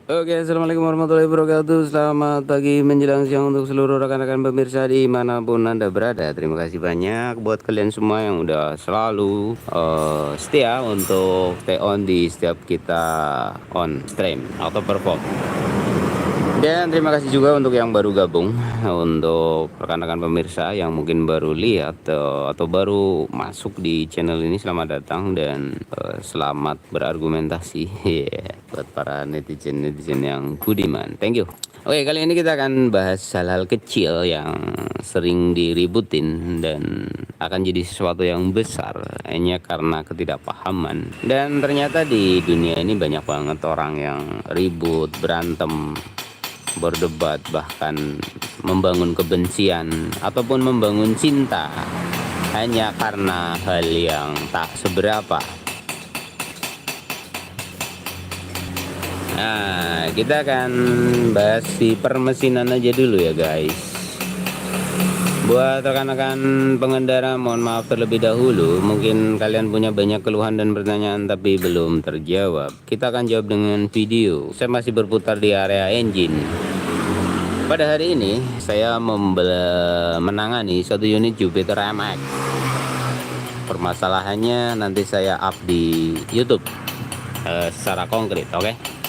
Oke, assalamualaikum warahmatullahi wabarakatuh. Selamat pagi menjelang siang untuk seluruh rekan-rekan pemirsa dimanapun Anda berada. Terima kasih banyak buat kalian semua yang udah selalu setia untuk stay on di setiap kita on stream atau perform. Dan terima kasih juga untuk yang baru gabung, untuk rekan-rekan pemirsa yang mungkin baru lihat atau baru masuk di channel ini, selamat datang dan selamat berargumentasi. Yeah, buat para netizen-netizen yang budiman. Thank you. Oke, kali ini kita akan bahas hal-hal kecil yang sering diributin dan akan jadi sesuatu yang besar hanya karena ketidakpahaman. Dan ternyata di dunia ini banyak banget orang yang ribut, berantem, berdebat, bahkan membangun kebencian ataupun membangun cinta hanya karena hal yang tak seberapa. Nah, kita akan bahas di permesinan aja dulu ya guys. Buat rekan-rekan pengendara, mohon maaf terlebih dahulu. Mungkin kalian punya banyak keluhan dan pertanyaan tapi belum terjawab. Kita akan jawab dengan video. Saya masih berputar di area engine. Pada hari ini saya menangani satu unit Jupiter MX. Permasalahannya nanti saya up di YouTube secara konkret, oke?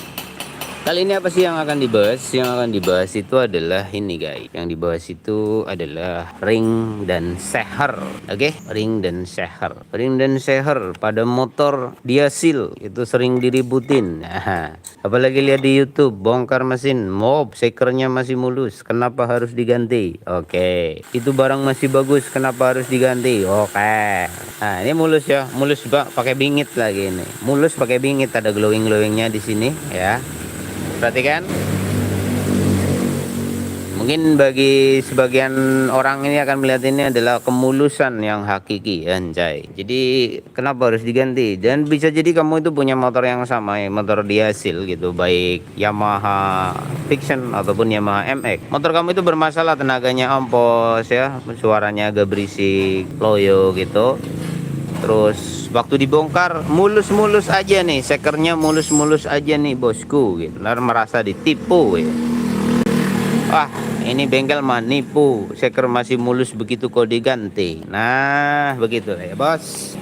Kali ini apa sih yang akan dibahas? Yang akan dibahas itu adalah ini guys. Yang dibahas itu adalah ring dan seher. Oke? Ring dan seher. Ring dan seher pada motor diesel itu sering diributin. Nah, apalagi lihat di YouTube, bongkar mesin, sekernya masih mulus, kenapa harus diganti? Oke. Itu barang masih bagus, kenapa harus diganti? Oke. Nah, ini mulus ya. Mulus pakai bingit lagi ini. Mulus pakai bingit, ada glowing-glowingnya di sini ya. Perhatikan, mungkin bagi sebagian orang ini akan melihat ini adalah kemulusan yang hakiki, anjay. Jadi kenapa harus diganti? Dan bisa jadi kamu itu punya motor yang sama ya, motor diesel gitu, baik Yamaha Fiction ataupun Yamaha MX. Motor kamu itu bermasalah, tenaganya ompos ya, suaranya agak berisik, loyo gitu. Terus waktu dibongkar mulus-mulus aja nih, sekernya mulus-mulus aja nih bosku gitu. Lalu merasa ditipu ya. Wah, ini bengkel mah nipu, seker masih mulus begitu kok diganti. Nah, begitu ya bos.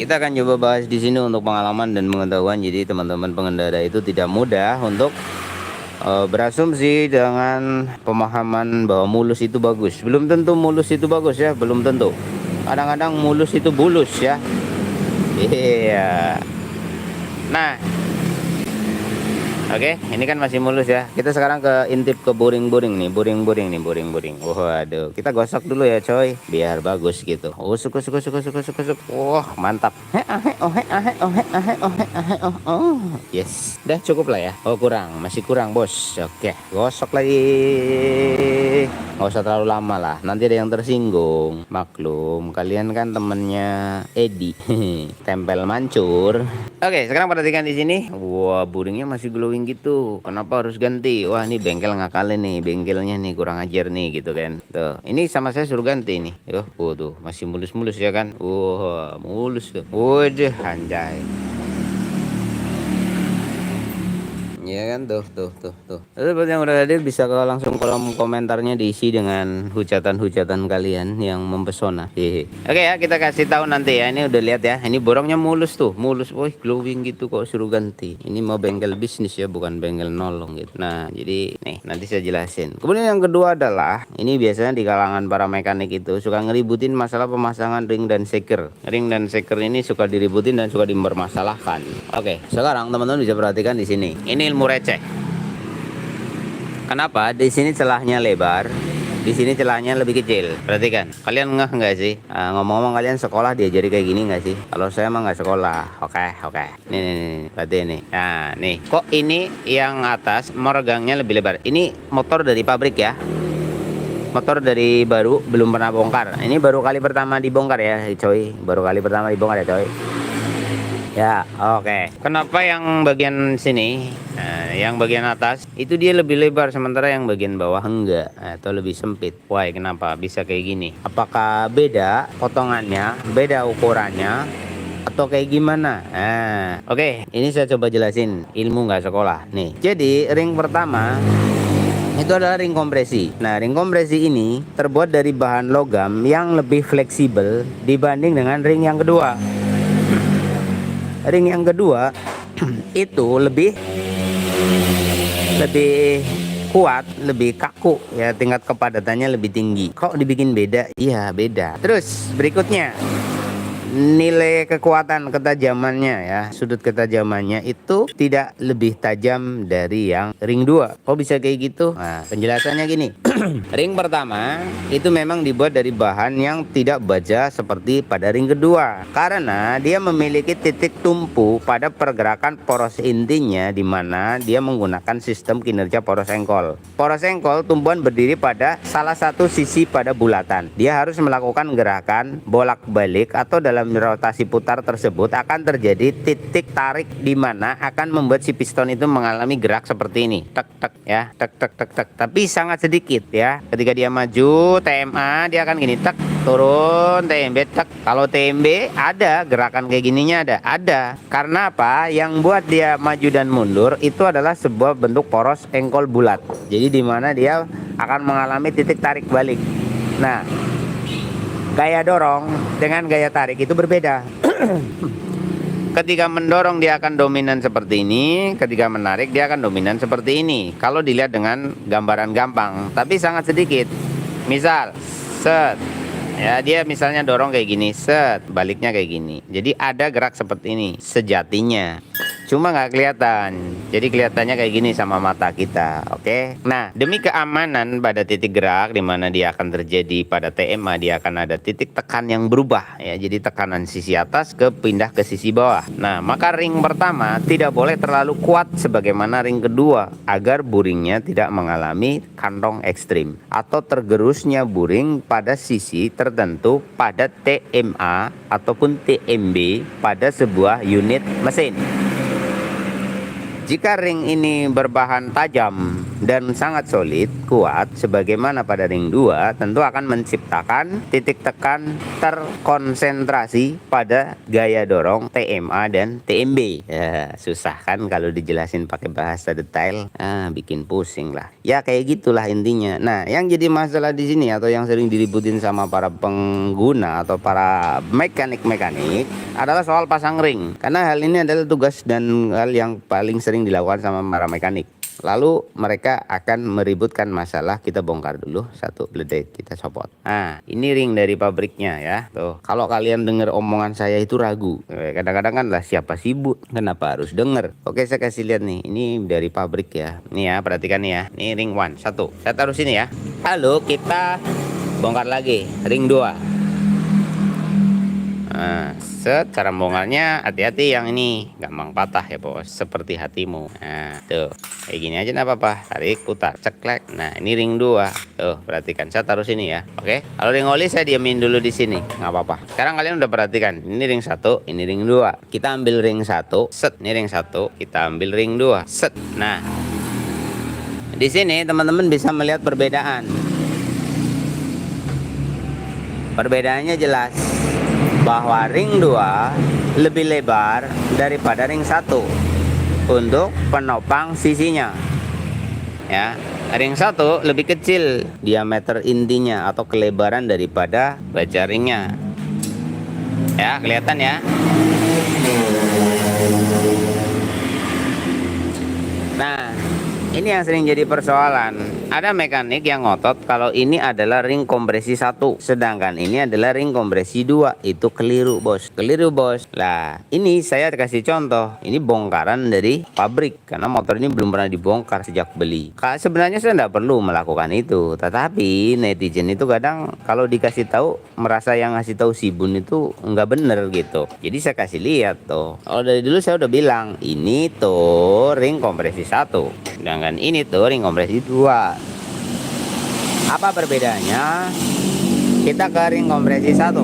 Kita akan coba bahas di sini untuk pengalaman dan pengetahuan. Jadi teman-teman pengendara itu tidak mudah untuk berasumsi dengan pemahaman bahwa mulus itu bagus. Belum tentu mulus itu bagus ya, belum tentu. Kadang-kadang mulus itu bulus ya. Iya. Nah, oke, ini kan masih mulus ya. Kita sekarang ke intip ke boring-boring nih, boring-boring. Waduh, kita gosok dulu ya coy, biar bagus gitu. Usuk. Wah, mantap. Yes, udah cukup lah ya. Oh kurang, masih kurang bos. Oke, gosok lagi. Nggak usah terlalu lama lah, nanti ada yang tersinggung. Maklum, kalian kan temennya Edi. Tempel mancur. Oke, sekarang perhatikan di sini. Wah, buringnya masih glowing gitu. Kenapa harus ganti? Wah, ini bengkel ngakalin nih, bengkelnya nih kurang ajar nih gitu kan. Tuh, ini sama saya suruh ganti nih. Tuh, masih mulus-mulus ya kan. Wah, mulus tuh. Waduh, anjay. Ya kan tuh. Lalu buat yang udah hadir bisa langsung kolom komentarnya diisi dengan hujatan-hujatan kalian yang mempesona. Oke ya, kita kasih tahu nanti ya. Ini udah lihat ya. Ini borongnya mulus tuh, mulus. Wih, glowing gitu kok suruh ganti. Ini mau bengkel bisnis ya, bukan bengkel nolong gitu. Nah, jadi nih nanti saya jelasin. Kemudian yang kedua adalah ini biasanya di kalangan para mekanik itu suka ngeributin masalah pemasangan ring dan seker. Ring dan seker ini suka diributin dan suka dipermasalahkan. Oke, sekarang teman-teman bisa perhatikan di sini. Ini ilmu receh. Kenapa? Di sini celahnya lebar, di sini celahnya lebih kecil. Perhatikan. Kalian ngeh nggak sih? Ngomong-ngomong kalian sekolah diajari kayak gini nggak sih? Kalau saya mah nggak sekolah. Oke. Nih. Berarti nih. Nah, nih. Kok ini yang atas meregangnya lebih lebar? Ini motor dari pabrik ya. Motor dari baru, belum pernah bongkar. Ini baru kali pertama dibongkar ya, coy. Baru kali pertama dibongkar ya, coy. Ya, oke. Kenapa yang bagian sini, yang bagian atas itu dia lebih lebar sementara yang bagian bawah enggak, atau lebih sempit? Wah, kenapa bisa kayak gini? Apakah beda potongannya, beda ukurannya, atau kayak gimana? Nah, oke, ini saya coba jelasin ilmu nggak sekolah nih. Jadi ring pertama itu adalah ring kompresi. Nah, ring kompresi ini terbuat dari bahan logam yang lebih fleksibel dibanding dengan ring yang kedua. Ring yang kedua itu lebih kuat, lebih kaku ya, tingkat kepadatannya lebih tinggi. Kok dibikin beda? Iya, beda. Terus berikutnya, nilai kekuatan ketajamannya ya, sudut ketajamannya itu tidak lebih tajam dari yang ring 2. Kok bisa kayak gitu? Nah, penjelasannya gini. Ring pertama itu memang dibuat dari bahan yang tidak baja seperti pada ring kedua, karena dia memiliki titik tumpu pada pergerakan poros intinya, di mana dia menggunakan sistem kinerja poros engkol. Poros engkol tumpuan berdiri pada salah satu sisi pada bulatan. Dia harus melakukan gerakan bolak-balik atau dalam rotasi putar tersebut akan terjadi titik tarik, di mana akan membuat si piston itu mengalami gerak seperti ini, tek tek ya, tek tek tek tek, tapi sangat sedikit ya. Ketika dia maju TMA dia akan gini, tek, turun TMB, tek. Kalau TMB ada gerakan kayak gininya, ada. Karena apa? Yang buat dia maju dan mundur itu adalah sebuah bentuk poros engkol bulat. Jadi di mana dia akan mengalami titik tarik balik. Nah, gaya dorong dengan gaya tarik itu berbeda. Ketika mendorong dia akan dominan seperti ini, ketika menarik dia akan dominan seperti ini. Kalau dilihat dengan gambaran gampang, tapi sangat sedikit. Misal, set, ya dia misalnya dorong kayak gini, set, baliknya kayak gini. Jadi ada gerak seperti ini sejatinya. Cuma nggak kelihatan, jadi kelihatannya kayak gini sama mata kita, oke? Nah, demi keamanan pada titik gerak, di mana dia akan terjadi pada TMA, dia akan ada titik tekan yang berubah, ya. Jadi tekanan sisi atas pindah ke sisi bawah. Nah, maka ring pertama tidak boleh terlalu kuat sebagaimana ring kedua, agar buringnya tidak mengalami kantong ekstrim atau tergerusnya buring pada sisi tertentu pada TMA ataupun TMB pada sebuah unit mesin. Jika ring ini berbahan tajam dan sangat solid, kuat, sebagaimana pada ring 2, tentu akan menciptakan titik tekan terkonsentrasi pada gaya dorong TMA dan TMB. Ya, susah kan kalau dijelasin pakai bahasa detail, bikin pusing lah. Ya kayak gitulah intinya. Nah, yang jadi masalah di sini atau yang sering diributin sama para pengguna atau para mekanik adalah soal pasang ring. Karena hal ini adalah tugas dan hal yang paling sering dilakukan sama para mekanik. Lalu mereka akan meributkan masalah. Kita bongkar dulu satu bledek, kita copot. Nah, ini ring dari pabriknya ya. Tuh, kalau kalian dengar omongan saya itu ragu, kadang-kadang kan lah, siapa sibuk, kenapa harus denger? Oke, saya kasih lihat nih. Ini dari pabrik ya. Nih ya, perhatikan nih ya. Ini ring 1, satu. Saya taruh sini ya. Lalu kita bongkar lagi ring 2. Nah, cara bongkarnya hati-hati, yang ini gampang patah ya bos, seperti hatimu. Nah, tuh kayak gini aja, nggak apa-apa, tarik putar ceklek. Nah, ini ring 2, tuh perhatikan, saya taruh sini ya. Oke, kalau ring oli saya diamin dulu di sini, nggak apa-apa. Sekarang kalian udah perhatikan, ini ring 1, ini ring 2. Kita ambil ring 1, set. Ini ring 1, kita ambil ring 2, set. Nah, di sini teman-teman bisa melihat perbedaan. Perbedaannya jelas bahwa ring 2 lebih lebar daripada ring 1 untuk penopang sisinya. Ya, ring 1 lebih kecil diameter intinya atau kelebaran daripada baja ringnya. Ya, kelihatan ya. Nah, ini yang sering jadi persoalan. Ada mekanik yang ngotot kalau ini adalah ring kompresi 1, sedangkan ini adalah ring kompresi 2. Itu keliru bos, keliru bos. Lah, ini saya kasih contoh. Ini bongkaran dari pabrik, karena motor ini belum pernah dibongkar sejak beli. Sebenarnya saya tidak perlu melakukan itu, tetapi netizen itu kadang kalau dikasih tahu merasa yang ngasih tahu si Bun itu nggak bener gitu. Jadi saya kasih lihat tuh. Kalau dari dulu saya udah bilang, ini tuh ring kompresi 1, sedangkan ini tuh ring kompresi 2. Apa perbedaannya? Kita ke ring kompresi 1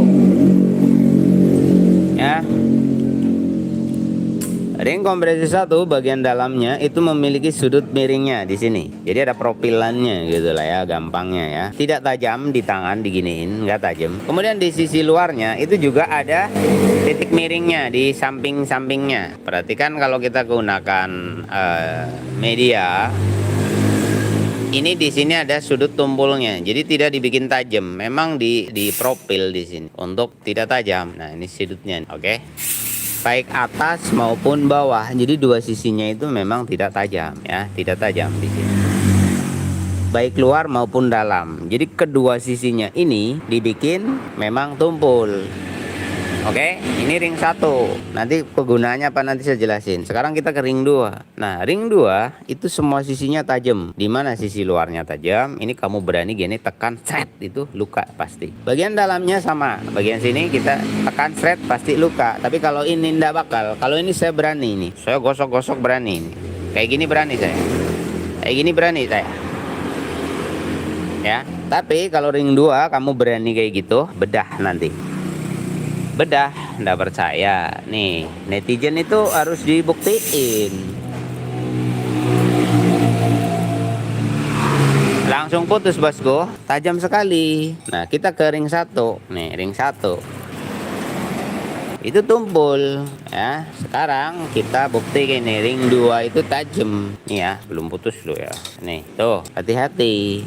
ya. Ring kompresi 1 bagian dalamnya itu memiliki sudut miringnya di sini. Jadi ada profilannya gitu lah ya, gampangnya ya. Tidak tajam di tangan diginiin, nggak tajam. Kemudian di sisi luarnya itu juga ada titik miringnya di samping-sampingnya. Perhatikan kalau kita gunakan media, ini di sini ada sudut tumpulnya, jadi tidak dibikin tajam. Memang di profil di sini untuk tidak tajam. Nah ini sudutnya, oke. Baik atas maupun bawah. Jadi dua sisinya itu memang tidak tajam ya, tidak tajam di sini. Baik luar maupun dalam. Jadi kedua sisinya ini dibikin memang tumpul. Oke, ini ring 1. Nanti kegunaannya apa nanti saya jelasin. Sekarang kita ke ring 2. Nah, ring 2 itu semua sisinya tajam. Di mana sisi luarnya tajam, ini kamu berani gini tekan set itu luka pasti. Bagian dalamnya sama. Bagian sini kita tekan set pasti luka. Tapi kalau ini enggak bakal. Kalau ini saya berani ini. Saya gosok-gosok berani ini. Kayak gini berani saya. Kayak gini berani saya. Ya, tapi kalau ring 2 kamu berani kayak gitu, bedah nanti. Bedah, nggak percaya nih, netizen itu harus dibuktiin. Langsung putus bosku, tajam sekali. Nah kita ke ring 1 nih, ring 1 itu tumpul ya. Sekarang kita buktiin nih, ring 2 itu tajam nih ya, belum putus loh ya. Nih tuh, hati-hati.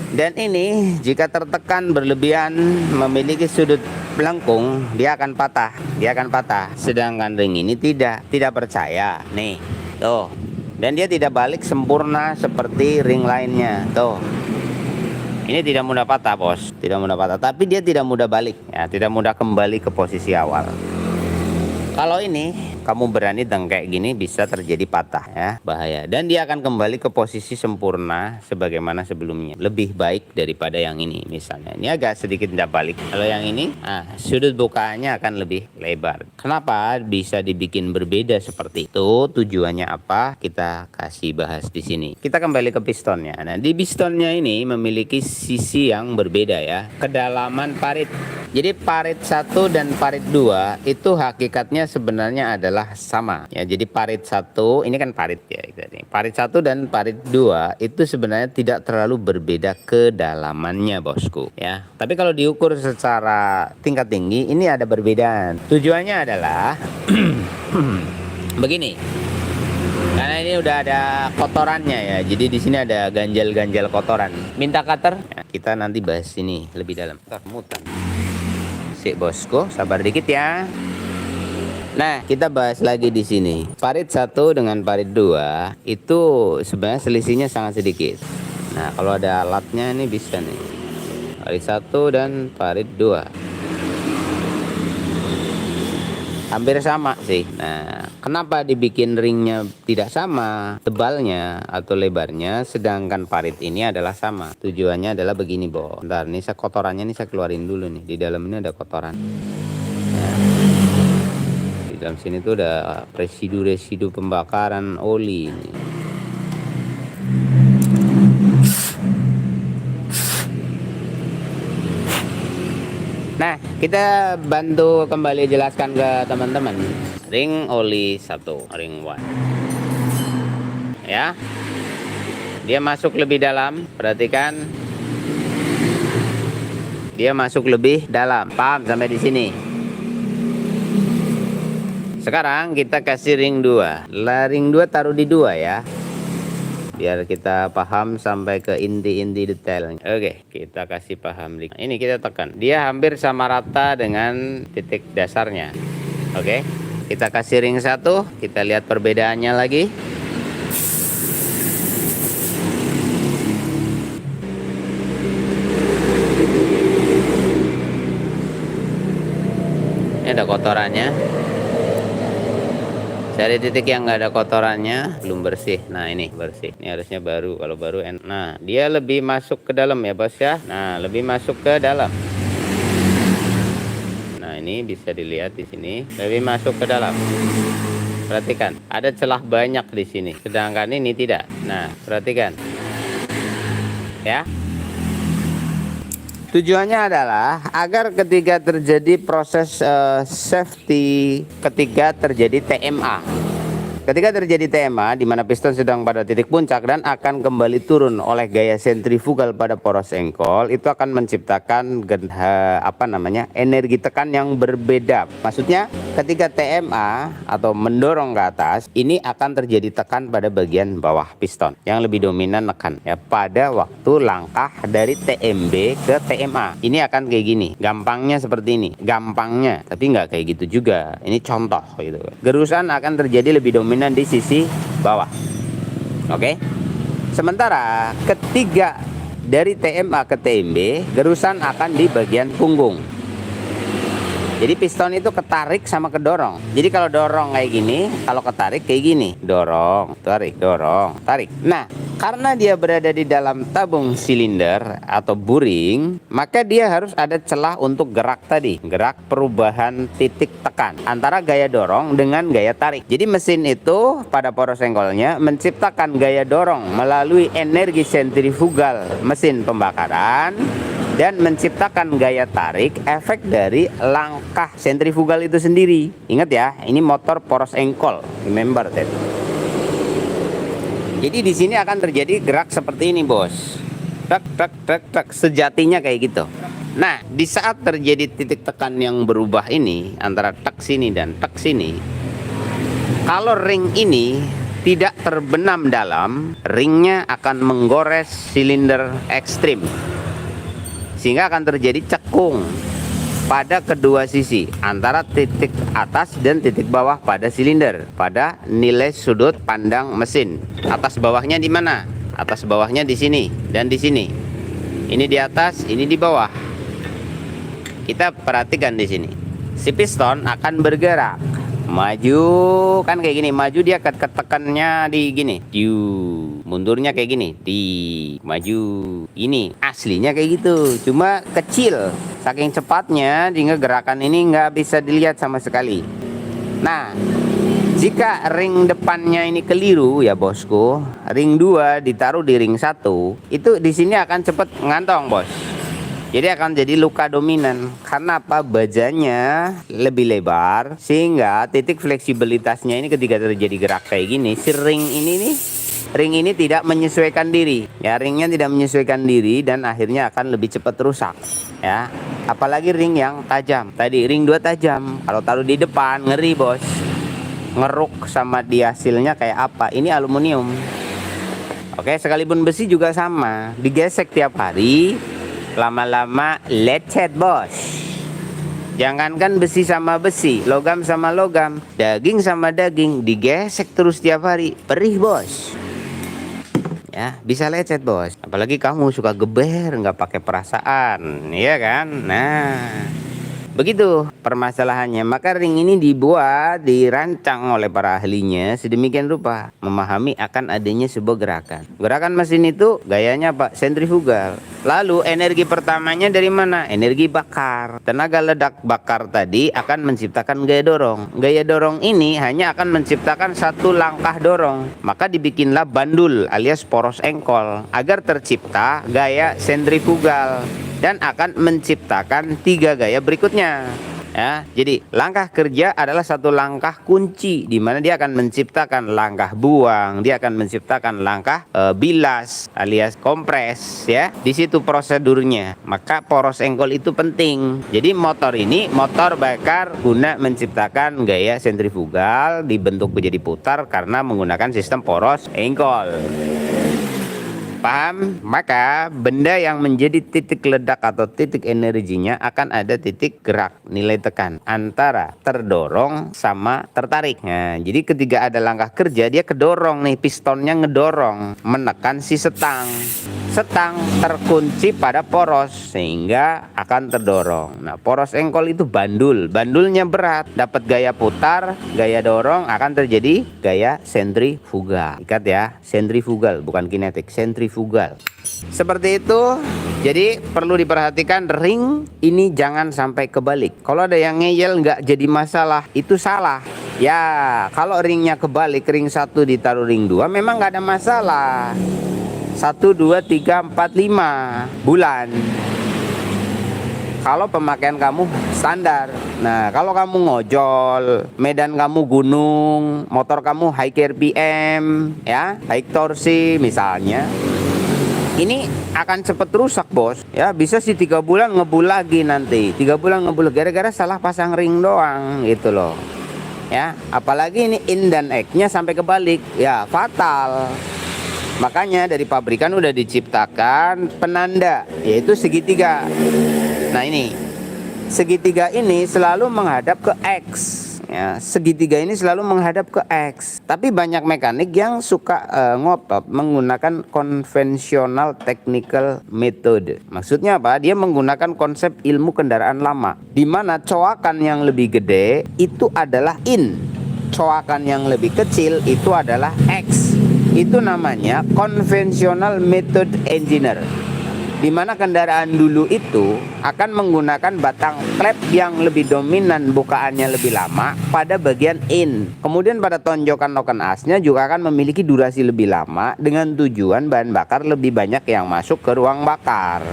Dan ini jika tertekan berlebihan memiliki sudut melengkung, dia akan patah, Sedangkan ring ini tidak percaya. Nih, tuh. Dan dia tidak balik sempurna seperti ring lainnya. Tuh. Ini tidak mudah patah, bos. Tidak mudah patah, tapi dia tidak mudah balik ya, tidak mudah kembali ke posisi awal. Kalau ini kamu berani kayak gini bisa terjadi patah ya, bahaya. Dan dia akan kembali ke posisi sempurna sebagaimana sebelumnya. Lebih baik daripada yang ini misalnya. Ini agak sedikit tidak balik. Kalau yang ini, sudut bukaannya akan lebih lebar. Kenapa bisa dibikin berbeda seperti itu? Tujuannya apa? Kita kasih bahas di sini. Kita kembali ke pistonnya. Nah, di pistonnya ini memiliki sisi yang berbeda ya. Kedalaman parit. Jadi parit 1 dan parit 2 itu hakikatnya sebenarnya adalah sama ya. Jadi parit 1 ini kan parit ya. Parit 1 dan parit 2 itu sebenarnya tidak terlalu berbeda kedalamannya bosku ya. Tapi kalau diukur secara tingkat tinggi ini ada perbedaan. Tujuannya adalah begini. Karena ini udah ada kotorannya ya. Jadi di sini ada ganjal-ganjal kotoran. Minta cutter. Ya, kita nanti bahas ini lebih dalam. Mutan. Sik bosku, sabar dikit ya. Nah, kita bahas lagi di sini. Parit 1 dengan parit 2 itu sebenarnya selisihnya sangat sedikit. Nah, kalau ada alatnya ini bisa nih. Parit 1 dan parit 2. Hampir sama sih. Nah, kenapa dibikin ringnya tidak sama tebalnya atau lebarnya, sedangkan parit ini adalah sama? Tujuannya adalah begini, Bo. Bentar, nih kotorannya nih saya keluarin dulu nih. Di dalam ini ada kotoran. Nah, di dalam sini tuh ada residu-residu pembakaran oli nih. Nah, kita bantu kembali jelaskan ke teman-teman. Ring oli 1, ring 1. Ya. Dia masuk lebih dalam, perhatikan. Dia masuk lebih dalam. Paham sampai di sini? Sekarang kita kasih ring 2. Lah ring 2 taruh di 2 ya. Biar kita paham sampai ke inti-inti detailnya. Oke, kita kasih paham. Ini kita tekan. Dia hampir sama rata dengan titik dasarnya. Oke, kita kasih ring 1. Kita lihat perbedaannya lagi. Ini ada kotorannya. Cari titik yang nggak ada kotorannya, belum bersih. Nah ini bersih, ini harusnya baru. Kalau baru enak. Nah dia lebih masuk ke dalam ya bos ya. Nah lebih masuk ke dalam. Nah ini bisa dilihat di sini, lebih masuk ke dalam. Perhatikan, ada celah banyak di sini, sedangkan ini tidak. Nah perhatikan, ya. Tujuannya adalah agar ketika terjadi proses safety, ketika terjadi TMA. Ketika terjadi TMA di mana piston sedang pada titik puncak dan akan kembali turun oleh gaya sentrifugal pada poros engkol, itu akan menciptakan energi tekan yang berbeda. Maksudnya ketika TMA atau mendorong ke atas, ini akan terjadi tekan pada bagian bawah piston yang lebih dominan nekan ya pada waktu langkah dari TMB ke TMA. Ini akan kayak gini, gampangnya seperti ini, gampangnya, tapi nggak kayak gitu juga. Ini contoh gitu. Gerusan akan terjadi lebih dominan di sisi bawah. Oke. Sementara ketiga dari TMA ke TMB, gerusan akan di bagian punggung. Jadi piston itu ketarik sama kedorong. Jadi kalau dorong kayak gini, kalau ketarik kayak gini. Dorong, tarik, dorong, tarik. Nah, karena dia berada di dalam tabung silinder atau buring, maka dia harus ada celah untuk gerak tadi. Gerak perubahan titik tekan antara gaya dorong dengan gaya tarik. Jadi mesin itu pada poros engkolnya menciptakan gaya dorong melalui energi sentrifugal mesin pembakaran dan menciptakan gaya tarik efek dari langkah sentrifugal itu sendiri. Ingat ya, ini motor poros engkol. Remember that. Jadi di sini akan terjadi gerak seperti ini, bos. Tak tak tak tak, sejatinya kayak gitu. Nah, di saat terjadi titik tekan yang berubah ini antara tak sini dan tak sini, kalau ring ini tidak terbenam dalam, ringnya akan menggores silinder ekstrim. Sehingga akan terjadi cekung pada kedua sisi antara titik atas dan titik bawah pada silinder, pada nilai sudut pandang mesin. Atas bawahnya di mana? Atas bawahnya di sini dan di sini. Ini di atas, ini di bawah. Kita perhatikan di sini. Si piston akan bergerak maju, kan kayak gini. Maju dia ketekannya di gini. Mundurnya kayak gini, di maju. Ini aslinya kayak gitu, cuma kecil. Saking cepatnya sehingga gerakan ini nggak bisa dilihat sama sekali. Nah, jika ring depannya ini keliru ya bosku, ring 2 ditaruh di ring 1, itu di sini akan cepet ngantong, bos. Jadi akan jadi luka dominan. Karena apa? Bajanya lebih lebar sehingga titik fleksibilitasnya ini ketika terjadi gerak kayak gini, si ring ini tidak menyesuaikan diri. Ya, ringnya tidak menyesuaikan diri dan akhirnya akan lebih cepat rusak. Ya, apalagi ring yang tajam. Tadi ring 2 tajam. Kalau taruh di depan ngeri, bos. Ngeruk sama di hasilnya kayak apa? Ini aluminium. Oke, sekalipun besi juga sama. Digesek tiap hari, lama-lama lecet, bos. Jangankan besi sama besi, logam sama logam, daging sama daging, digesek terus tiap hari, perih, bos. Ya, bisa lecet, bos. Apalagi kamu suka geber, nggak pakai perasaan, ya kan? Nah, begitu permasalahannya. Maka ring ini dirancang oleh para ahlinya sedemikian rupa, memahami akan adanya sebuah gerakan. Gerakan mesin itu gayanya Pak sentrifugal. Lalu energi pertamanya dari mana? Energi bakar. Tenaga ledak bakar tadi akan menciptakan gaya dorong. Gaya dorong ini hanya akan menciptakan satu langkah dorong. Maka dibikinlah bandul alias poros engkol agar tercipta gaya sentrifugal dan akan menciptakan 3 gaya berikutnya. Ya, jadi langkah kerja adalah satu langkah kunci di mana dia akan menciptakan langkah buang, dia akan menciptakan langkah bilas alias kompres, ya. Di situ prosedurnya. Maka poros engkol itu penting. Jadi motor ini motor bakar guna menciptakan gaya sentrifugal dibentuk menjadi putar karena menggunakan sistem poros engkol. Paham? Maka benda yang menjadi titik ledak atau titik energinya akan ada titik gerak, nilai tekan antara terdorong sama tertarik. Nah, jadi ketika ada langkah kerja dia kedorong nih, pistonnya ngedorong menekan si setang. Setang terkunci pada poros sehingga akan terdorong. Nah, poros engkol itu bandul. Bandulnya berat, dapat gaya putar, gaya dorong, akan terjadi gaya sentrifugal. Ikat ya, sentrifugal bukan kinetik, sentrifugal. Seperti itu. Jadi perlu diperhatikan ring ini jangan sampai kebalik. Kalau ada yang ngeyel nggak jadi masalah, itu salah. Ya, kalau ringnya kebalik, ring 1 ditaruh ring 2 memang nggak ada masalah. 1, 2, 3, 4, 5 bulan. kalau pemakaian kamu standar. Nah, kalau kamu ngojol, medan kamu gunung, motor kamu high RPM, ya, high torsi misalnya, ini akan cepet rusak bos, ya. Bisa sih 3 bulan ngebul lagi nanti, 3 bulan ngebul gara-gara salah pasang ring doang gitu loh, ya. Apalagi ini in dan X-nya sampai kebalik, ya fatal. Makanya dari pabrikan udah diciptakan penanda, yaitu segitiga. Nah ini segitiga ini selalu menghadap ke X, ya. Segitiga ini selalu menghadap ke X. Tapi banyak mekanik yang suka ngotot menggunakan conventional technical method. Maksudnya apa? Dia menggunakan konsep ilmu kendaraan lama, di mana coakan yang lebih gede itu adalah in, coakan yang lebih kecil itu adalah X. Itu namanya conventional method engineer, di mana kendaraan dulu itu akan menggunakan batang klep yang lebih dominan, bukaannya lebih lama pada bagian in. Kemudian pada tonjokan noken asnya juga akan memiliki durasi lebih lama dengan tujuan bahan bakar lebih banyak yang masuk ke ruang bakar.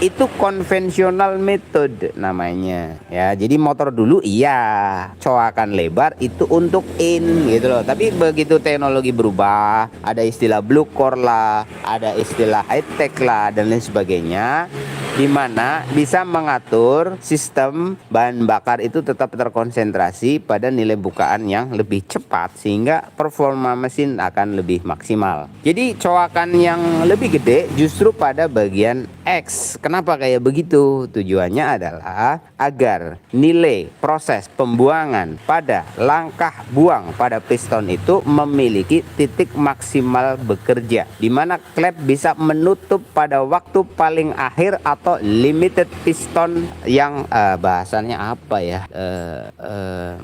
Itu konvensional method namanya, ya. Jadi motor dulu iya coakan lebar itu untuk in gitu loh. Tapi begitu teknologi berubah, ada istilah blue core lah, ada istilah high tech lah dan lain sebagainya, di mana bisa mengatur sistem bahan bakar itu tetap terkonsentrasi pada nilai bukaan yang lebih cepat sehingga performa mesin akan lebih maksimal. Jadi coakan yang lebih gede justru pada bagian X. Kenapa kayak begitu? Tujuannya adalah agar nilai proses pembuangan pada langkah buang pada piston itu memiliki titik maksimal bekerja, di mana klep bisa menutup pada waktu paling akhir atau limited piston yang bahasanya apa ya?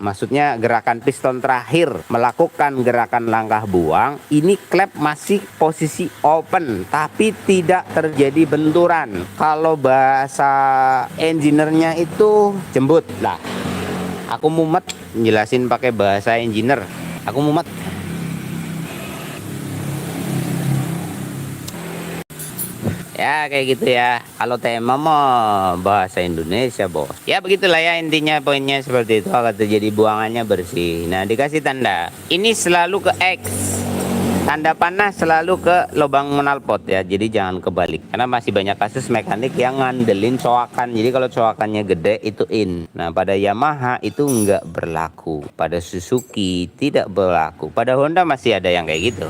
Maksudnya gerakan piston terakhir melakukan gerakan langkah buang. Ini klep masih posisi open tapi tidak terjadi benturan. Kalau bahasa engineer-nya itu jembut lah. Aku mumet jelasin pakai bahasa engineer. Aku mumet. Ya kayak gitu ya. Kalau tema mah bahasa Indonesia bos. Ya begitulah ya intinya, poinnya seperti itu. Akan terjadi buangannya bersih. Nah dikasih tanda. Ini selalu ke X. Tanda panah selalu ke lubang knalpot ya. Jadi jangan kebalik. Karena masih banyak kasus mekanik yang ngandelin coakan. Jadi kalau coakannya gede itu in. Nah pada Yamaha itu nggak berlaku. Pada Suzuki tidak berlaku. Pada Honda masih ada yang kayak gitu.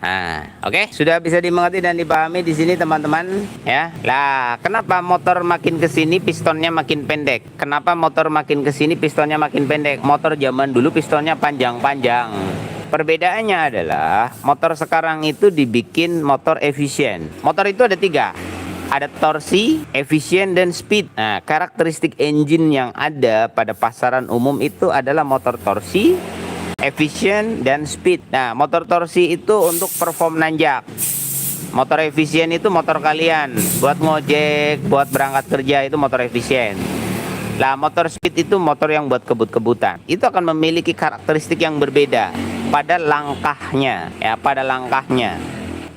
Nah, oke, sudah bisa dimengerti dan dipahami di sini teman-teman ya. Lah, kenapa motor makin ke sini pistonnya makin pendek? Kenapa motor makin ke sini pistonnya makin pendek? Motor zaman dulu pistonnya panjang-panjang. Perbedaannya adalah motor sekarang itu dibikin motor efisien. Motor itu ada 3. Ada torsi, efisien, dan speed. Nah, karakteristik engine yang ada pada pasaran umum itu adalah motor torsi, efisien, dan speed. Nah motor torsi itu untuk perform nanjak. Motor efisien itu motor kalian buat ngojek, buat berangkat kerja, itu motor efisien. Lah motor speed itu motor yang buat kebut-kebutan. Itu akan memiliki karakteristik yang berbeda pada langkahnya ya, pada langkahnya.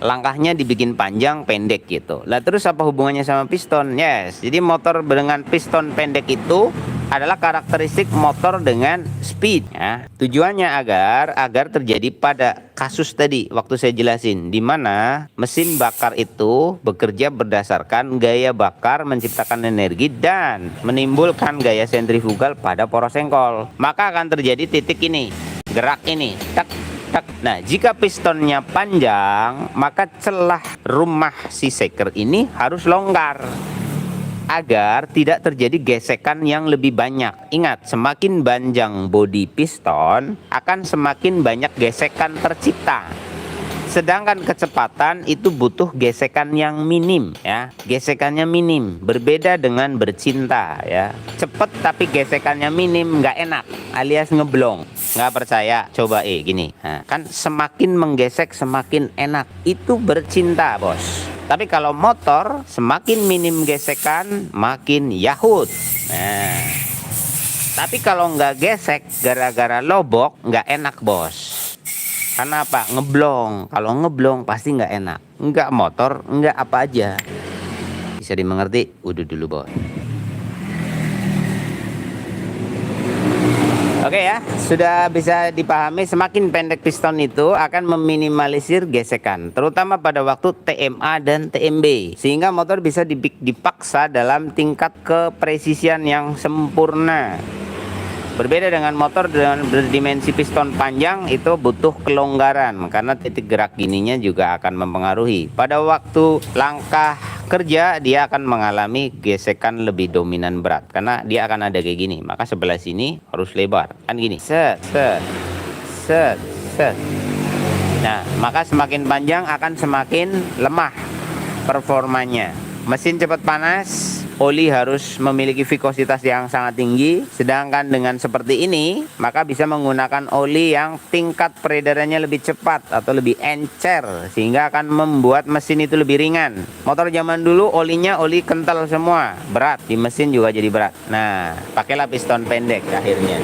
Langkahnya dibikin panjang pendek gitu. Lah terus apa hubungannya sama piston? Yes, jadi motor dengan piston pendek itu adalah karakteristik motor dengan speed ya. Tujuannya agar terjadi pada kasus tadi waktu saya jelasin, di mana mesin bakar itu bekerja berdasarkan gaya bakar menciptakan energi dan menimbulkan gaya sentrifugal pada poros sengkol. Maka akan terjadi titik ini, gerak ini, tak. Nah, jika pistonnya panjang, maka celah rumah si seker ini harus longgar agar tidak terjadi gesekan yang lebih banyak. Ingat, semakin panjang bodi piston, akan semakin banyak gesekan tercipta. Sedangkan kecepatan itu butuh gesekan yang minim ya. Gesekannya minim, berbeda dengan bercinta ya. Cepet tapi gesekannya minim, nggak enak, alias ngeblong. Nggak percaya? Coba gini. Nah, kan semakin menggesek semakin enak. Itu bercinta bos. Tapi kalau motor semakin minim gesekan makin yahut. Nah, tapi kalau nggak gesek gara-gara lobok nggak enak bos. Karena apa? Ngeblong. Kalau ngeblong pasti nggak enak. Nggak motor, nggak apa aja. Bisa dimengerti? Udah dulu, Bos. Oke ya, sudah bisa dipahami semakin pendek piston itu akan meminimalisir gesekan, terutama pada waktu TMA dan TMB, sehingga motor bisa dipaksa dalam tingkat kepresisian yang sempurna. Berbeda dengan motor dengan berdimensi piston panjang, itu butuh kelonggaran karena titik gerak gininya juga akan mempengaruhi. Pada waktu langkah kerja dia akan mengalami gesekan lebih dominan berat karena dia akan ada kayak gini. Maka sebelah sini harus lebar. Kan gini. Set, set, set, set. Nah, maka semakin panjang akan semakin lemah performanya. Mesin cepat panas, oli harus memiliki vikositas yang sangat tinggi. Sedangkan dengan seperti ini, maka bisa menggunakan oli yang tingkat peredarannya lebih cepat atau lebih encer, sehingga akan membuat mesin itu lebih ringan. Motor zaman dulu olinya oli kental semua, berat, di mesin juga jadi berat. Nah, pakailah piston pendek akhirnya.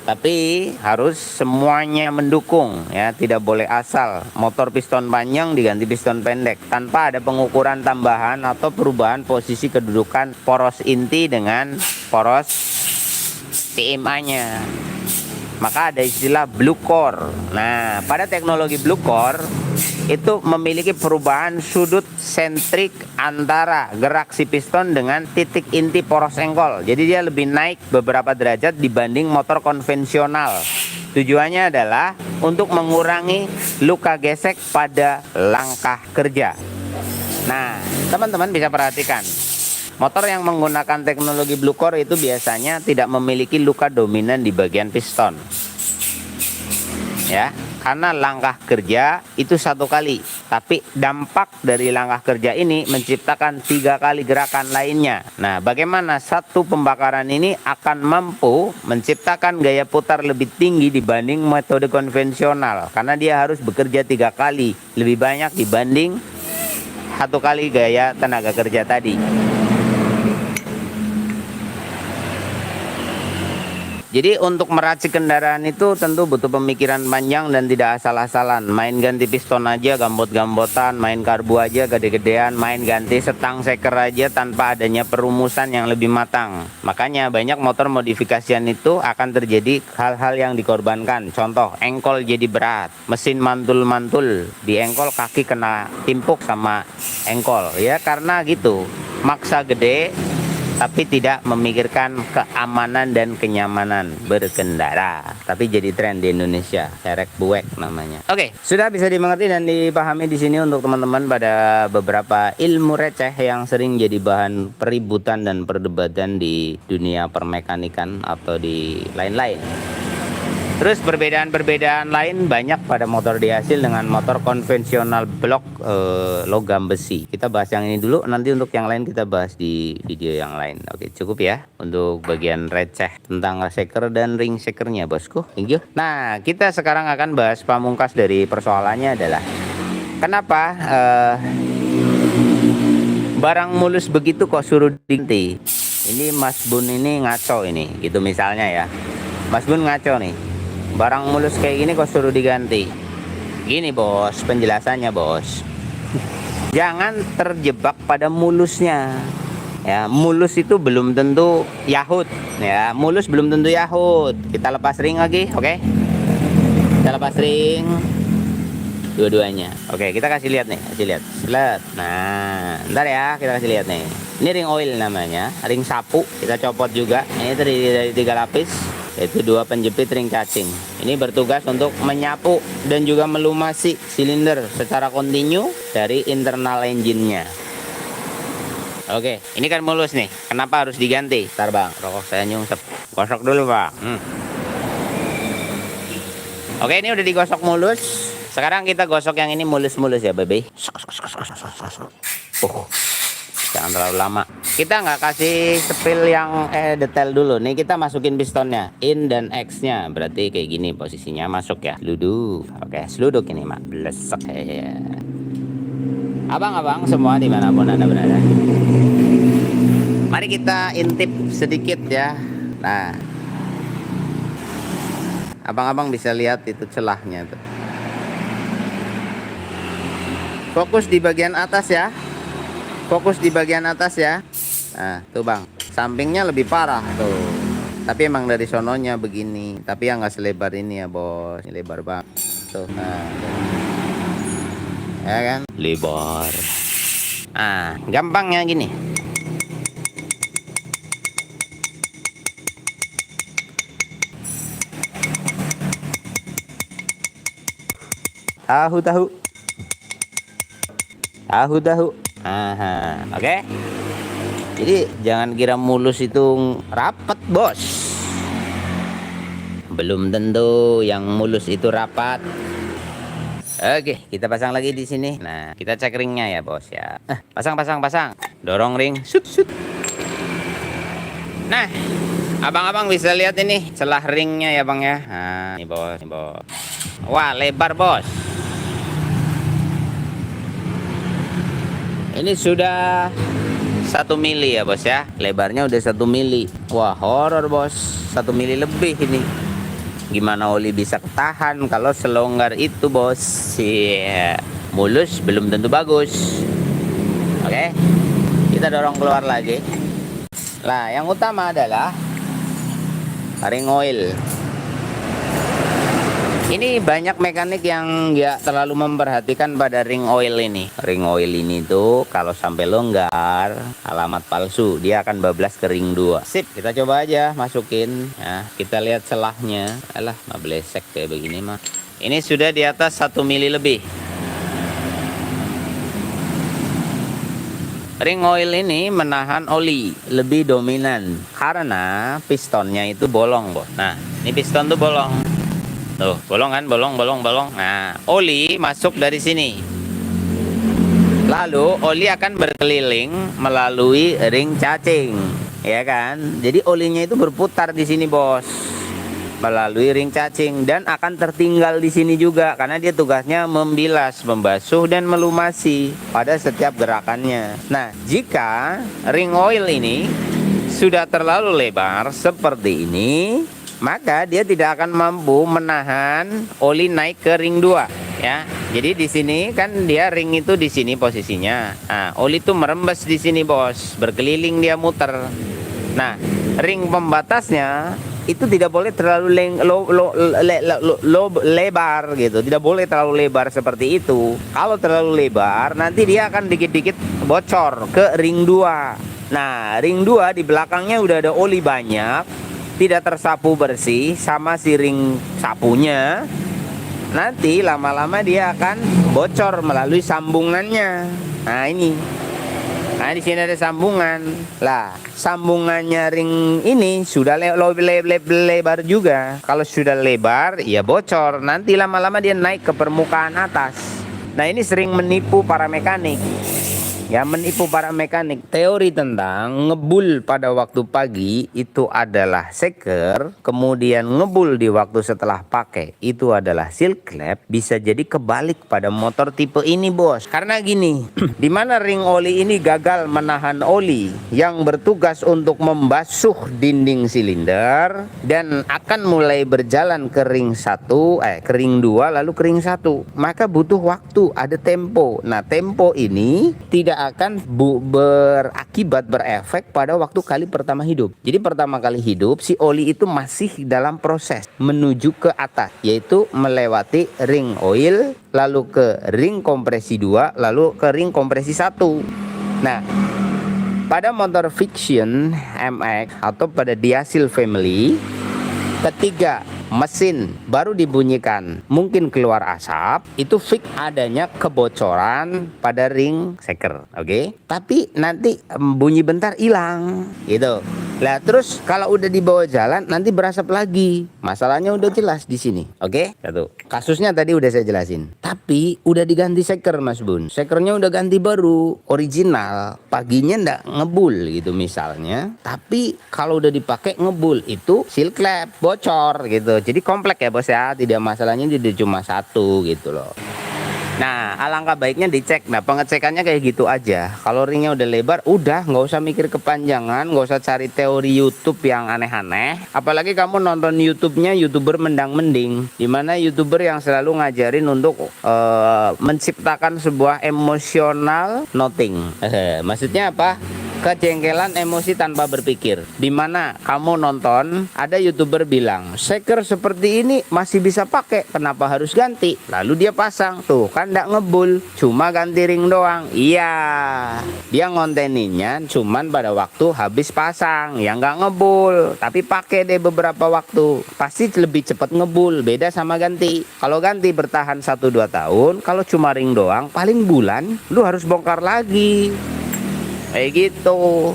Tapi harus semuanya mendukung ya, tidak boleh asal motor piston panjang diganti piston pendek tanpa ada pengukuran tambahan atau perubahan posisi kedudukan poros inti dengan poros TMA-nya. Maka ada istilah blue core. Nah, pada teknologi blue core itu memiliki perubahan sudut sentrik antara gerak si piston dengan titik inti poros engkol. Jadi dia lebih naik beberapa derajat dibanding motor konvensional. Tujuannya adalah untuk mengurangi luka gesek pada langkah kerja. Nah, teman-teman bisa perhatikan, motor yang menggunakan teknologi blue core itu biasanya tidak memiliki luka dominan di bagian piston. Ya, karena langkah kerja itu satu kali, tapi dampak dari langkah kerja ini menciptakan 3 kali gerakan lainnya. Nah, bagaimana satu pembakaran ini akan mampu menciptakan gaya putar lebih tinggi dibanding metode konvensional, karena dia harus bekerja 3 kali lebih banyak dibanding 1 kali gaya tenaga kerja tadi. Jadi untuk meracik kendaraan itu tentu butuh pemikiran panjang dan tidak asal-asalan. Main ganti piston aja gambot-gambotan, main karbu aja gede-gedean, main ganti setang seker aja tanpa adanya perumusan yang lebih matang. Makanya banyak motor modifikasian itu akan terjadi hal-hal yang dikorbankan. Contoh, engkol jadi berat, mesin mantul-mantul, di engkol kaki kena timpuk sama engkol. Ya karena gitu, maksa gede tapi tidak memikirkan keamanan dan kenyamanan berkendara. Tapi jadi tren di Indonesia, serek buek namanya. Oke, sudah bisa dimengerti dan dipahami di sini untuk teman-teman pada beberapa ilmu receh yang sering jadi bahan peributan dan perdebatan di dunia permekanikan atau di lain-lain. Terus perbedaan-perbedaan lain banyak pada motor dihasil dengan motor konvensional blok logam besi. Kita bahas yang ini dulu, nanti untuk yang lain kita bahas di video yang lain. Oke, cukup ya untuk bagian receh tentang shaker dan ring shakernya, bosku. Thank you. Nah, kita sekarang akan bahas pamungkas dari persoalannya adalah kenapa barang mulus begitu kok suruh diganti. Ini Mas Bun ini ngaco ini, gitu misalnya ya. Mas Bun ngaco nih. Barang mulus kayak gini kok suruh diganti. Gini bos, penjelasannya bos. Jangan terjebak pada mulusnya. Ya, mulus itu belum tentu Yahud. Ya, mulus belum tentu Yahud. Kita lepas ring lagi, oke? Kita lepas ring. Dua-duanya. Oke, kita kasih lihat nih, kasih lihat. Lihat. Nah, ntar ya, kita kasih lihat nih. Ini ring oil namanya, ring sapu. Kita copot juga. Ini terdiri dari 3 lapis. Yaitu 2 penjepit ring cacing. Ini bertugas untuk menyapu dan juga melumasi silinder secara kontinu dari internal engine-nya. Oke, ini kan mulus nih. Kenapa harus diganti? Ntar bang, rokok saya nyungsep. Gosok dulu bang. Oke, ini udah digosok mulus. Sekarang kita gosok yang ini mulus-mulus ya baby. Jangan terlalu lama. Kita nggak kasih spill yang detail dulu. Nih kita masukin pistonnya, in dan X nya. Berarti kayak gini posisinya masuk ya. Seluduk. Oke, seluduk ini mak. Blesek. Abang-abang semua dimanapun anda berada. Mari kita intip sedikit ya. Nah, Abang-abang bisa lihat itu celahnya tuh. Fokus di bagian atas ya. Fokus di bagian atas ya. Nah, tuh bang, sampingnya lebih parah tuh. Tapi emang dari sononya begini. Tapi yang nggak selebar ini ya bos. Ini lebar bang. Tuh, nah. Ya kan? Lebar. Ah, gampangnya gini. Tahu. Aha, oke. Jadi jangan kira mulus itu rapat, bos. Belum tentu yang mulus itu rapat. Oke, kita pasang lagi di sini. Nah, kita cek ringnya ya, bos ya. Pasang. Dorong ring. Sut. Nah, abang-abang bisa lihat ini celah ringnya ya, bang ya. Nah, ini bos. Wah, lebar, bos. Ini sudah 1 mili ya bos ya. Lebarnya udah 1 mili. Wah horor bos, 1 mili lebih ini. Gimana oli bisa ketahan kalau selonggar itu bos? Iya, mulus belum tentu bagus. Oke, kita dorong keluar lagi. Nah yang utama adalah ring oil. Ini banyak mekanik yang nggak terlalu memperhatikan pada ring oil ini. Ring oil ini tuh kalau sampai longgar, alamat palsu. Dia akan bablas ke ring 2. Sip, kita coba aja masukin. Nah, kita lihat celahnya. Alah, nggak belesek kayak begini mah. Ini sudah di atas 1 mili lebih. Ring oil ini menahan oli lebih dominan karena pistonnya itu bolong, bos. Nah, ini piston tuh bolong. Tuh, bolong kan? Bolong. Nah, oli masuk dari sini. Lalu, oli akan berkeliling melalui ring cacing. Ya kan? Jadi, olinya itu berputar di sini, bos. Melalui ring cacing. Dan akan tertinggal di sini juga. Karena dia tugasnya membilas, membasuh, dan melumasi pada setiap gerakannya. Nah, jika ring oil ini sudah terlalu lebar seperti ini, maka dia tidak akan mampu menahan oli naik ke ring 2 ya. Jadi di sini kan dia ring itu di sini posisinya. Nah, oli itu merembes di sini, bos. Berkeliling dia muter. Nah, ring pembatasnya itu tidak boleh terlalu lebar gitu. Tidak boleh terlalu lebar seperti itu. Kalau terlalu lebar nanti dia akan dikit-dikit bocor ke ring 2. Nah, ring 2 di belakangnya udah ada oli banyak, tidak tersapu bersih sama si ring sapunya. Nanti lama-lama dia akan bocor melalui sambungannya. Nah ini. Nah di sini ada sambungan. Lah, sambungannya ring ini sudah lebar juga. Kalau sudah lebar, ya bocor. Nanti lama-lama dia naik ke permukaan atas. Nah ini sering menipu para mekanik. Ya, menipu para mekanik. Teori tentang ngebul pada waktu pagi itu adalah seker, kemudian ngebul di waktu setelah pakai itu adalah seal clap, bisa jadi kebalik pada motor tipe ini, bos. Karena gini, di mana ring oli ini gagal menahan oli yang bertugas untuk membasuh dinding silinder dan akan mulai berjalan ke ring 1, ke ring 2 lalu ke ring 1. Maka butuh waktu, ada tempo. Nah, tempo ini tidak akan berakibat berefek pada waktu kali pertama hidup. Jadi pertama kali hidup si oli itu masih dalam proses menuju ke atas, yaitu melewati ring oil, lalu ke ring kompresi 2, lalu ke ring kompresi 1. Nah, pada motor Fiction MX atau pada Diasil family, ketika mesin baru dibunyikan mungkin keluar asap, itu fix adanya kebocoran pada ring seker. Oke? Tapi nanti bunyi bentar hilang gitu. Lah terus kalau udah dibawa jalan nanti berasap lagi. Masalahnya udah jelas di sini. Oke? Satu. Kasusnya tadi udah saya jelasin. Tapi udah diganti seker, Mas Bun. Sekernya udah ganti baru, original. Paginya ndak ngebul gitu misalnya. Tapi kalau udah dipakai ngebul itu seal clap bocor gitu. Jadi komplek ya, bos ya. Tidak, masalahnya tidak cuma satu gitu loh. Nah, alangkah baiknya dicek. Nah, pengecekannya kayak gitu aja. Kalau ringnya udah lebar, udah nggak usah mikir kepanjangan, nggak usah cari teori YouTube yang aneh-aneh. Apalagi kamu nonton YouTube-nya YouTuber mendang-mending, dimana YouTuber yang selalu ngajarin untuk menciptakan sebuah emosional nothing. Maksudnya apa? Kejengkelan emosi tanpa berpikir. Dimana kamu nonton ada YouTuber bilang shaker seperti ini masih bisa pakai, kenapa harus ganti? Lalu dia pasang, tuh kan nggak ngebul, cuma ganti ring doang. Iya, dia ngonteninnya cuman pada waktu habis pasang, ya nggak ngebul, tapi pakai deh beberapa waktu, pasti lebih cepat ngebul. Beda sama ganti. Kalau ganti bertahan 1-2 tahun, kalau cuma ring doang paling bulan lu harus bongkar lagi. Kayak gitu.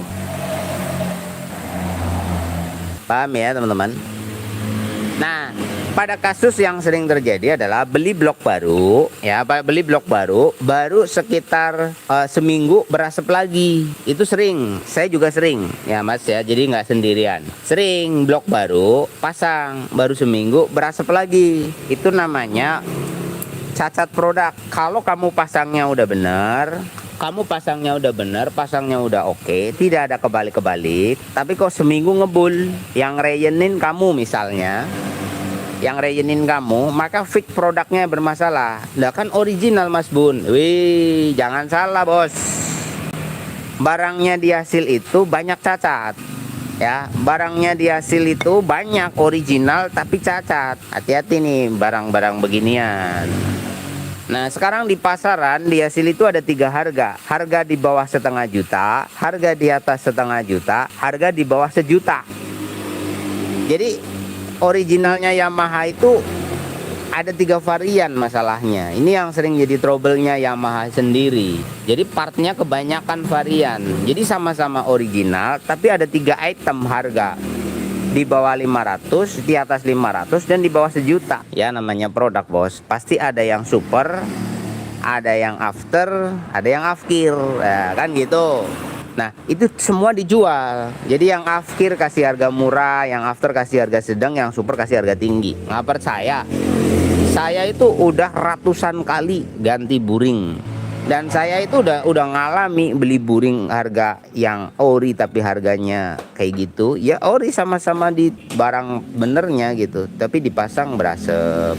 Paham ya teman-teman? Nah, pada kasus yang sering terjadi adalah beli blok baru, ya, beli blok baru sekitar seminggu berasap lagi. Itu sering, saya juga sering, ya mas ya. Jadi nggak sendirian. Sering blok baru pasang, baru seminggu berasap lagi. Itu namanya cacat produk. Kalau kamu pasangnya udah bener, pasangnya udah oke, tidak ada kebalik-kebalik, tapi kok seminggu ngebul, yang reyenin kamu misalnya, maka fix produknya bermasalah. Lah kan original mas bun. Wih, jangan salah bos, barangnya di hasil itu banyak cacat. Ya, barangnya di hasil itu banyak original tapi cacat. Hati-hati nih barang-barang beginian. Nah, sekarang di pasaran di hasil itu ada 3 harga. Harga di bawah 1,5 juta, harga di atas 1,5 juta, harga di bawah 1 juta. Jadi originalnya Yamaha itu ada 3 varian masalahnya. Ini yang sering jadi trouble-nya Yamaha sendiri. Jadi partnya kebanyakan varian. Jadi sama-sama original tapi ada 3 item harga. Di bawah 500, di atas 500, dan di bawah 1 juta. Ya namanya produk bos, pasti ada yang super, ada yang after, ada yang afkir, ya, kan gitu. Nah itu semua dijual. Jadi yang afkir kasih harga murah, yang after kasih harga sedang, yang super kasih harga tinggi. Nggak percaya? Saya itu udah ratusan kali ganti buring. Dan saya itu udah ngalami beli buring harga yang ori tapi harganya kayak gitu. Ya ori sama-sama di barang benernya gitu, tapi dipasang berasap.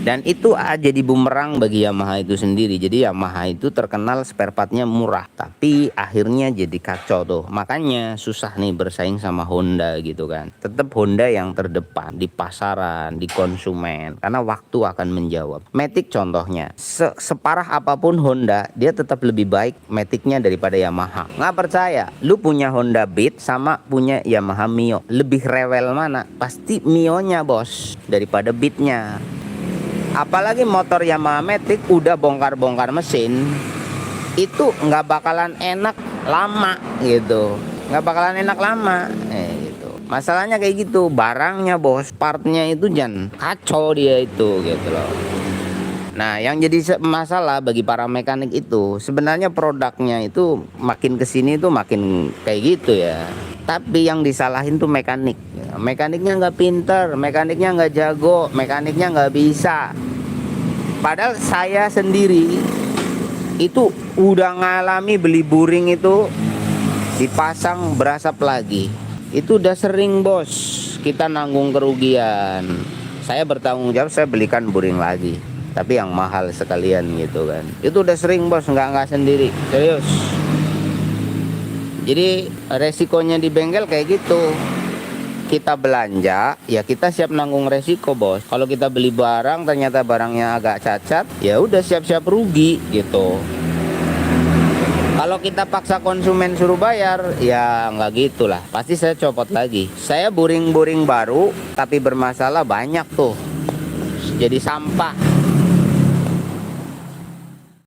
Dan itu jadi bumerang bagi Yamaha itu sendiri. Jadi Yamaha itu terkenal spare partnya murah, tapi akhirnya jadi kacau tuh. Makanya susah nih bersaing sama Honda gitu kan. Tetap Honda yang terdepan di pasaran, di konsumen, karena waktu akan menjawab. Matic contohnya, separah apapun Honda, dia tetap lebih baik Maticnya daripada Yamaha. Nggak percaya? Lu punya Honda Beat sama punya Yamaha Mio, lebih rewel mana? Pasti Mio-nya bos daripada Beat-nya. Apalagi motor Yamaha Matic udah bongkar-bongkar mesin, itu nggak bakalan enak lama gitu, gitu. Masalahnya kayak gitu, barangnya bos, partnya itu jangan kacau dia itu gitu loh. Nah yang jadi masalah bagi para mekanik itu sebenarnya produknya itu makin kesini tuh makin kayak gitu ya. Tapi yang disalahin tuh mekanik. Mekaniknya nggak pinter, mekaniknya nggak jago, mekaniknya nggak bisa. Padahal saya sendiri itu udah ngalami beli buring itu dipasang berasap lagi. Itu udah sering bos, kita nanggung kerugian. Saya bertanggung jawab, saya belikan buring lagi, tapi yang mahal sekalian gitu kan. Itu udah sering bos, nggak sendiri, serius. Jadi resikonya di bengkel kayak gitu. Kita belanja, ya kita siap nanggung resiko bos. Kalau kita beli barang ternyata barangnya agak cacat, ya udah siap-siap rugi gitu. Kalau kita paksa konsumen suruh bayar, ya nggak gitulah. Pasti saya copot lagi. Saya buring-buring baru, tapi bermasalah banyak tuh. Jadi sampah.